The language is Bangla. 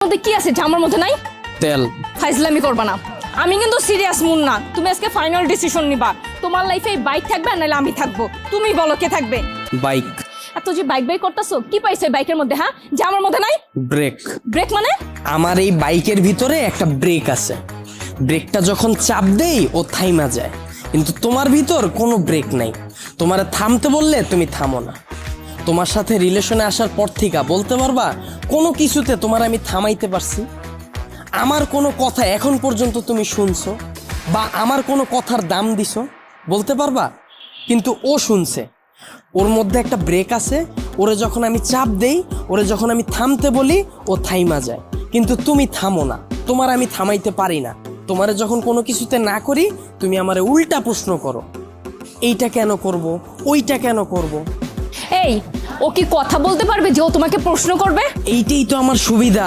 মধ্যে কি আছে যা আমার মধ্যে নাই? তেল। ফাইজলামি করবা না, আমি কিন্তু সিরিয়াস মুন না। তুমি আজকে ফাইনাল ডিসিশন নিবা, তোমার লাইফে বাইক থাকবে নাহলে আমি থাকবো। তুমি বলো কে থাকবে? বাইক। এত যে বাইক বাইক করতেছো, কি পাইছো এই বাইকের মধ্যে? হ্যাঁ, যা আমার মধ্যে নাই? ব্রেক। ব্রেক মানে? আমার এই বাইকের ভিতরে একটা ব্রেক আছে, ব্রেকটা যখন চাপ দেই ও থাইমা যায়, কিন্তু তোমার ভিতর কোনো ব্রেক নাই। তোমারে থামতে বললে তুমি থামো না। তোমার সাথে রিলেশনে আসার পর থেকে বলতে পারবা কোনো কিছুতে তোমার আমি থামাইতে পারছি? আমার কোনো কথা এখন পর্যন্ত তুমি শুনছো বা আমার কোনো কথার দাম দিছো বলতে পারবা? কিন্তু ও শুনছে, ওর মধ্যে একটা ব্রেক আছে, ওরে যখন আমি চাপ দেই, ওরে যখন আমি থামতে বলি ও থাইমা যায়, কিন্তু তুমি থামো না। তোমার আমি থামাইতে পারি না। তোমারে যখন কোনো কিছুতে না করি তুমি আমারে উল্টা প্রশ্ন করো, এইটা কেন করব, ওইটা কেন করব। এই, ও কি কথা বলতে পারবে যে ও তোমাকে প্রশ্ন করবে? এইটাই তো আমার সুবিধা।